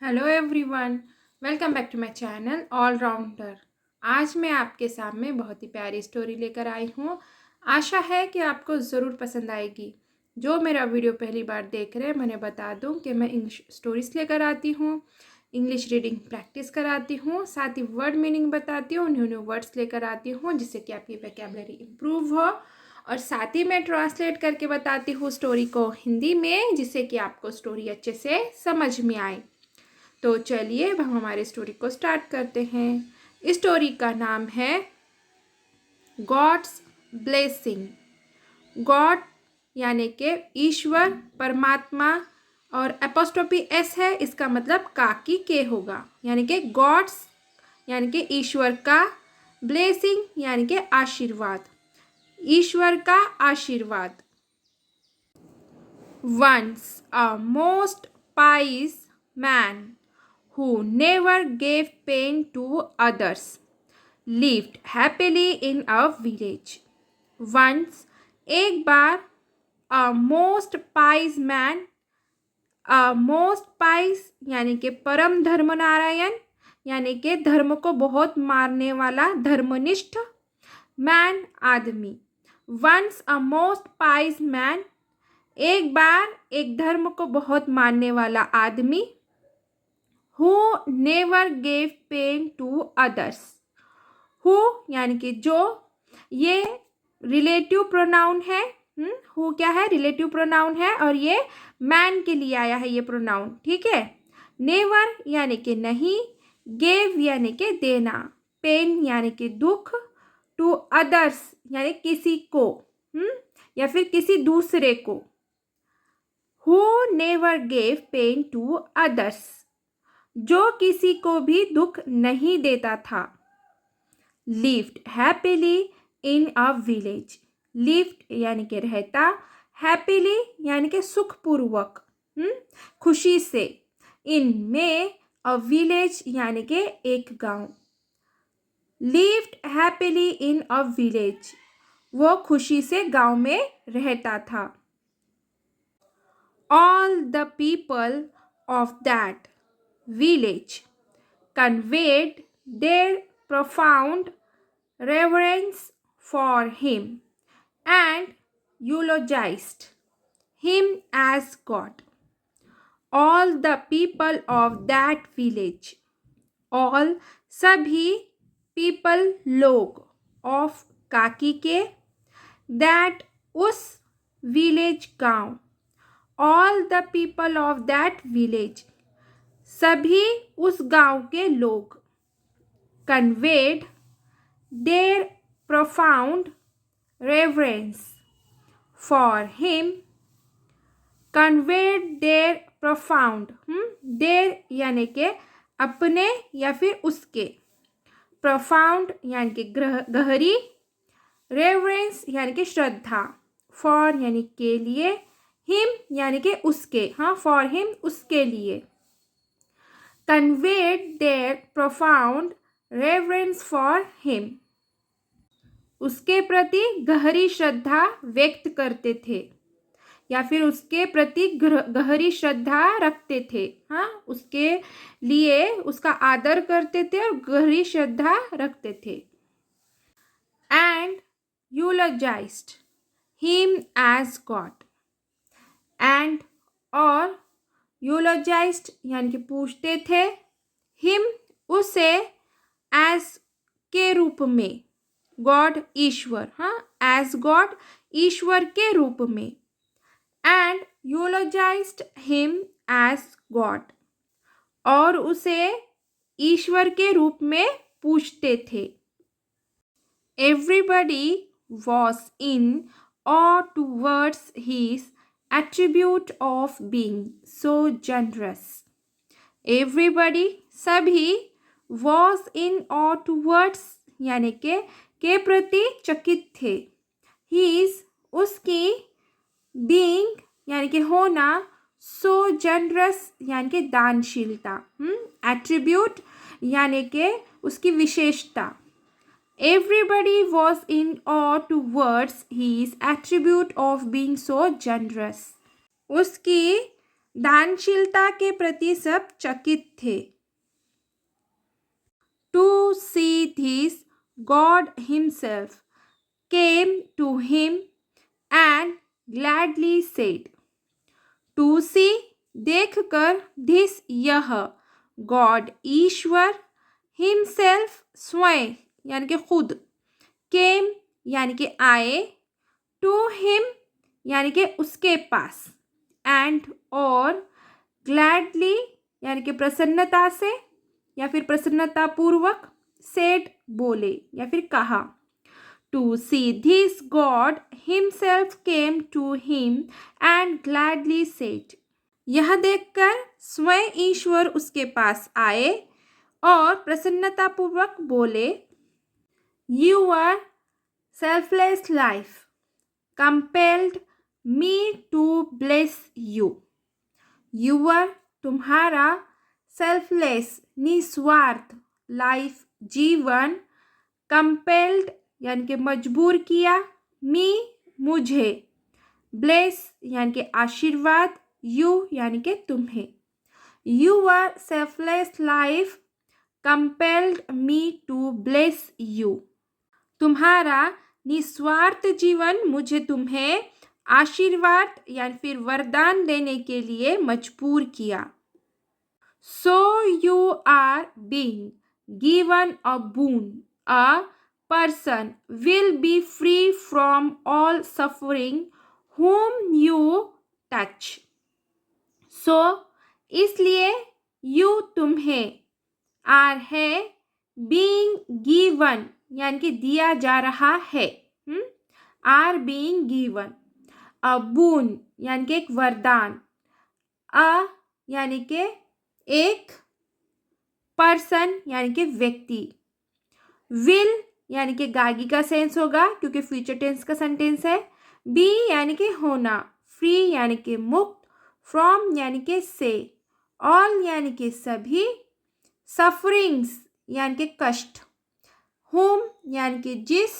Hello everyone, welcome back to my channel all rounder. आज मैं आपके सामने बहुत ही प्यारी स्टोरी लेकर आई हूँ। आशा है कि आपको ज़रूर पसंद आएगी। जो मेरा वीडियो पहली बार देख रहे हैं, मैंने बता दूँ कि मैं इंग्लिश स्टोरीज लेकर आती हूँ, इंग्लिश रीडिंग प्रैक्टिस कराती हूँ, साथ ही वर्ड मीनिंग बताती हूँ, न्यू न्यू वर्ड्स लेकर आती हूँ जिससे कि आपकी वोकैबुलरी इम्प्रूव हो। और साथ ही मैं ट्रांसलेट करके बताती हूँ स्टोरी को हिंदी में, जिससे कि आपको स्टोरी अच्छे से समझ में आए। तो चलिए अब हम हमारे स्टोरी को स्टार्ट करते हैं। इस स्टोरी का नाम है गॉड्स ब्लेसिंग। गॉड यानी कि ईश्वर, परमात्मा, और एपोस्ट्रोफी एस है, इसका मतलब काकी के होगा, यानी कि गॉड्स यानी कि ईश्वर का, ब्लेसिंग यानी कि आशीर्वाद, ईश्वर का आशीर्वाद। Once a most pious man who never gave pain to others lived happily in a village. Once, एक बार, a most pious man, a most pious यानी कि परम धर्मनारायण, यानी कि धर्म को बहुत मानने वाला धर्मनिष्ठ, मैन आदमी। Once a most pious man, एक बार एक धर्म को बहुत मानने वाला आदमी, who never gave pain to others. Who यानी कि जो, ये रिलेटिव प्रोनाउन है। हु क्या है? रिलेटिव प्रोनाउन है, और ये मैन के लिए आया है ये प्रोनाउन, ठीक है। नेवर यानी कि नहीं, गेव यानी कि देना, पेन यानी कि दुख, टू अदर्स यानी किसी को, या फिर किसी दूसरे को। Who never gave pain to others, जो किसी को भी दुख नहीं देता था। Lived happily in a village, lived यानी कि रहता, happily यानी कि सुखपूर्वक, खुशी से, in में a village यानी कि एक गांव। Lived happily in a village, वो खुशी से गांव में रहता था। All the people of that village conveyed their profound reverence for him and eulogized him as God. All the people of that village, all सभी, people लोग, of काकी के, that उस, village गांव, all the people of that village, सभी उस गांव के लोग, conveyed their profound reverence for him, conveyed their profound, their यानी कि अपने या फिर उसके, profound यानी कि गहरी, reverence यानी कि श्रद्धा, for यानी के लिए, him यानी कि उसके, for him उसके लिए, conveyed their profound reverence for him, उसके प्रति गहरी श्रद्धा व्यक्त करते थे, या फिर उसके प्रति गहरी श्रद्धा रखते थे। उसके लिए उसका आदर करते थे और गहरी श्रद्धा रखते थे। And eulogized him as God, and और eulogized यानी कि पूछते थे, him उसे, as के रूप में, गॉड ईश्वर, as गॉड ईश्वर के रूप में, and eulogized him as God, और उसे ईश्वर के रूप में पूछते थे। Everybody was in awe towards his attribute of being so generous. Everybody सभी, was in awe towards यानी के प्रति चकित थे, his उसकी, being यानी कि होना, so generous यानी कि दानशीलता, attribute यानी कि उसकी विशेषता। Everybody was in awe towards his attribute of being so generous, उसकी दानशीलता के प्रति सब चकित थे। To see this, God himself came to him and gladly said, To see, देखकर, this यह, God ईश्वर, himself स्वयं यानी कि खुद, came यानी कि आए, to him यानी कि उसके पास, and और gladly यानी कि प्रसन्नता से या फिर प्रसन्नता पूर्वक, said बोले या फिर कहा। To see this, God himself came to him and gladly said, यह देखकर स्वयं ईश्वर उसके पास आए और प्रसन्नतापूर्वक बोले, Your selfless life compelled me to bless you. Your तुम्हारा selfless निस्वार्थ लाइफ जीवन compelled यानी कि मजबूर किया, मी मुझे, bless यानी कि आशीर्वाद, you यानी कि तुम्हें। Your selfless life compelled me to bless you. तुम्हारा निस्वार्थ जीवन मुझे तुम्हें आशीर्वाद या फिर वरदान देने के लिए मजबूर किया। So you are being given a boon. A person will be free from all suffering whom you touch. So इसलिए you तुम्हें, are है, being given यानी कि दिया जा रहा है, are being given, a boon यानी कि एक वरदान, a यानी कि एक, पर्सन यानी कि व्यक्ति, विल यानी कि गागी का सेंस होगा क्योंकि फ्यूचर टेंस का सेंटेंस है, बी यानी कि होना, फ्री यानी कि मुक्त, फ्रॉम यानी कि से, ऑल यानी कि सभी, सफरिंग्स यानी कि कष्ट, हुम यानी कि जिस,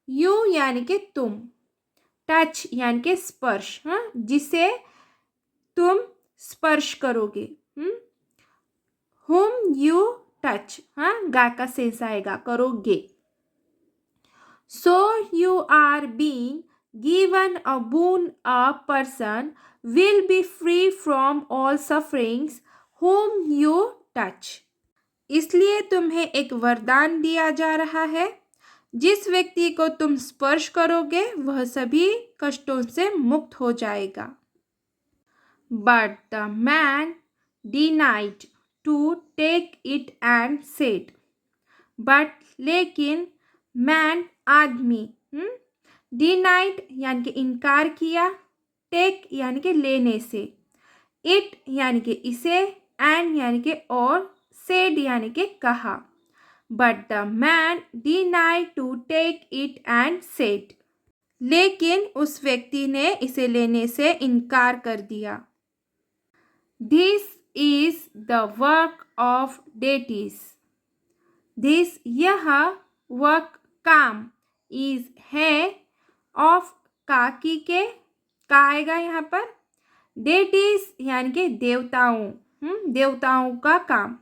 यू यानी कि तुम, टच यानी कि स्पर्श, जिसे तुम स्पर्श करोगे, हुम यू टच, गा का सेंस आएगा, करोगे। So you are being given a boon, a person will be free from all sufferings whom you touch. इसलिए तुम्हें एक वरदान दिया जा रहा है, जिस व्यक्ति को तुम स्पर्श करोगे वह सभी कष्टों से मुक्त हो जाएगा। But the man denied to take it and said, but लेकिन man आदमी, denied यानी कि इनकार किया, take यानी कि लेने से, it यानी कि इसे, and यानी कि और, said यानी कि कहा। But the man denied to take it and said, लेकिन उस व्यक्ति ने इसे लेने से इनकार कर दिया। This is the work of deities. This यह, work काम, is है, of काकी के, का आएगा यहाँ पर, deities यानी कि देवताओं, देवताओं का काम।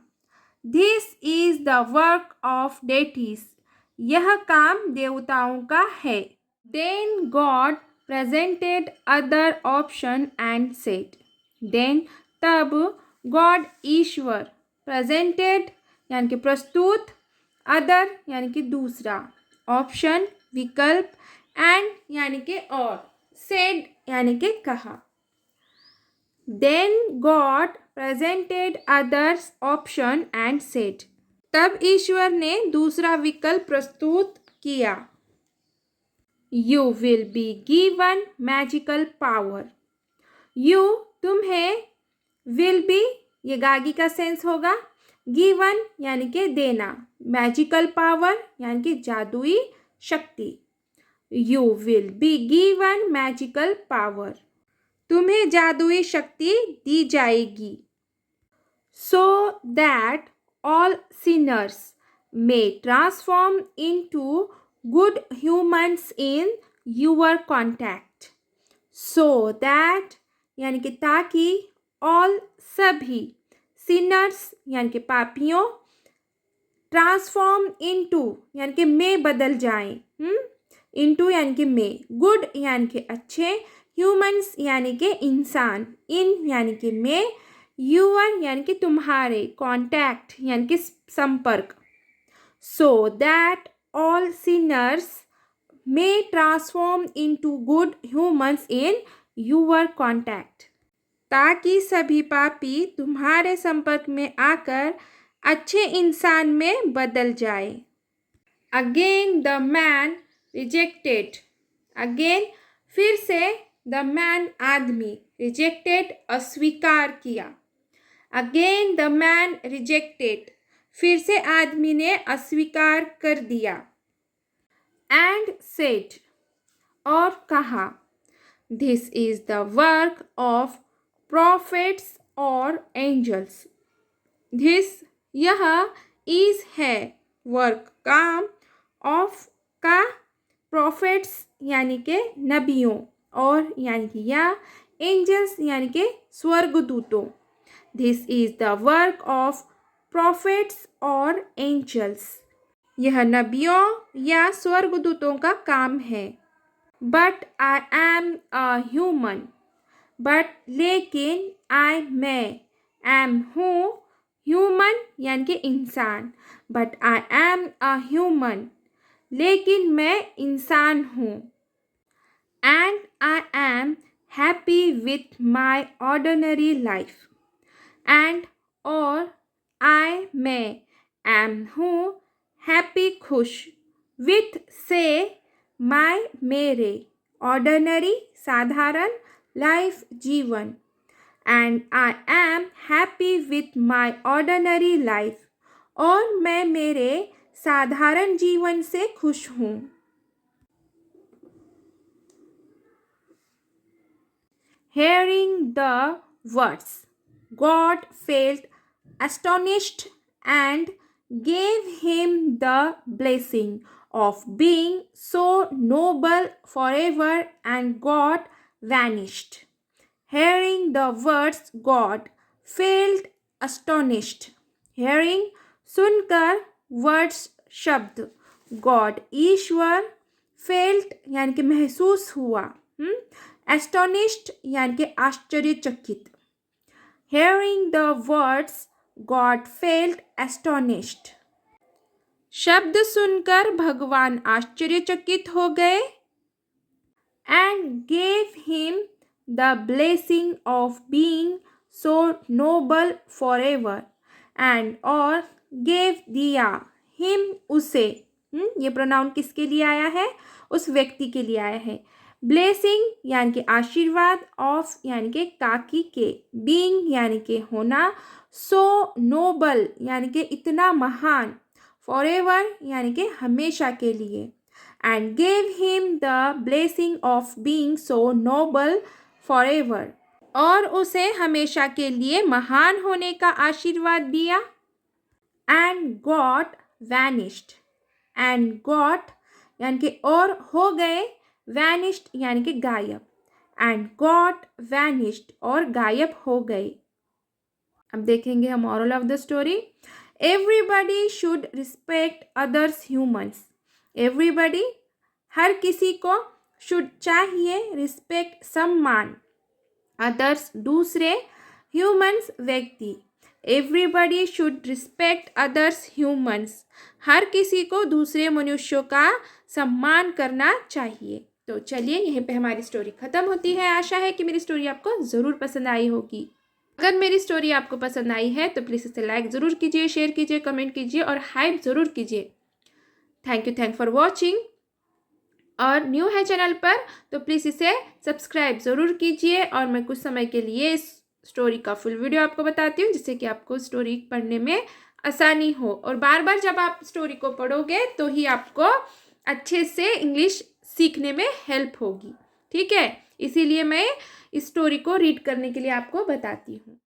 This is the work of deities. यह काम देवताओं का है। Then God presented other option and said. Then तब God ईश्वर, presented यानी कि प्रस्तुत, other यानी कि दूसरा, option विकल्प, and यानी कि और, said यानी कि कहा। Then God presented others option and said. तब ईश्वर ने दूसरा विकल्प प्रस्तुत किया। You will be given magical power. You तुम्हें, will be ये गागी का सेंस होगा, given यानी कि देना, magical power यानी कि जादुई शक्ति। You will be given magical power. तुम्हें जादुई शक्ति दी जाएगी। So that all sinners may transform into good humans in your contact. So that यानी कि ताकि, ऑल सभी, सिनर्स यानी कि पापियों, ट्रांसफॉर्म इनटू यानी कि में बदल जाएं, इनटू यानी कि में, गुड यानी कि अच्छे, ह्यूमंस यानी कि इंसान, इन यानी कि में, यूअर यानी कि तुम्हारे, कॉन्टैक्ट यानी कि संपर्क, so that all Sinners may transform into good humans in your contact, ताकि सभी पापी तुम्हारे संपर्क में आकर अच्छे इंसान में बदल जाए। Again the man rejected, again फिर से, द मैन आदमी, रिजेक्टेड अस्वीकार किया, अगेन द मैन रिजेक्टेड फिर से आदमी ने अस्वीकार कर दिया, एंड सेड और कहा, this is the work of prophets और एंजल्स, दिस यह, इज है, वर्क काम, ऑफ का, प्रॉफिट्स यानी के नबियों, और यानी कि या, एंजल्स यानी के स्वर्गदूतों, this is the work of prophets और एंजल्स, यह नबियों या स्वर्गदूतों का काम है। But I am a human, but लेकिन, आई मैं, एम हूँ, ह्यूमन यानी कि इंसान, but I am a human लेकिन मैं इंसान हूँ, and I am happy with my ordinary life, and और आई मैं, एम हूँ, हैप्पी खुश, विथ से, माई मेरे, ऑर्डिनरी साधारण, लाइफ जीवन, and I am happy with my ordinary life और मैं मेरे साधारण जीवन से खुश हूँ। Hearing the words, God felt astonished and gave him the blessing of being so noble forever, and God vanished. Hearing the words, God felt astonished. Hearing सुनकर, words शब्द, God ईश्वर, felt यानी कि महसूस हुआ, astonished यानी कि आश्चर्यचकित। Hearing the words, God felt astonished. शब्द सुनकर भगवान आश्चर्यचकित हो गए। And gave him the blessing of being so noble forever. And और gave दिया, him उसे, ये प्रोनाउन किसके लिए आया है? उस व्यक्ति के लिए आया है। ब्लेसिंग यानी कि आशीर्वाद, ऑफ यानी कि ताकि के, बीइंग यानी कि होना, सो नोबल यानी कि इतना महान, फॉरएवर यानी कि हमेशा के लिए, and gave him the blessing of being so noble forever और उसे हमेशा के लिए महान होने का आशीर्वाद दिया। And got vanished, and got यानी कि और हो गए, वैनिश्ड यानी कि गायब, एंड गॉट वैनिश्ड और गायब हो गए। अब देखेंगे हम moral of the story. Everybody should respect others humans, everybody हर किसी को, शुड चाहिए, रिस्पेक्ट सम्मान, अदर्स दूसरे, ह्यूमंस व्यक्ति, everybody should respect others humans हर किसी को दूसरे मनुष्यों का सम्मान करना चाहिए। तो चलिए यहीं पे हमारी स्टोरी ख़त्म होती है। आशा है कि मेरी स्टोरी आपको ज़रूर पसंद आई होगी। अगर मेरी स्टोरी आपको पसंद आई है तो प्लीज़ इसे लाइक ज़रूर कीजिए, शेयर कीजिए, कमेंट कीजिए और हाइप ज़रूर कीजिए। Thank for watching. और न्यू है चैनल पर तो प्लीज़ इसे सब्सक्राइब ज़रूर कीजिए। और मैं कुछ समय के लिए इस स्टोरी का फुल वीडियो आपको बताती हूँ जिससे कि आपको स्टोरी पढ़ने में आसानी हो। और बार बार जब आप स्टोरी को पढ़ोगे तो ही आपको अच्छे से इंग्लिश सीखने में हेल्प होगी। ठीक है, इसीलिए मैं इस स्टोरी को रीड करने के लिए आपको बताती हूँ।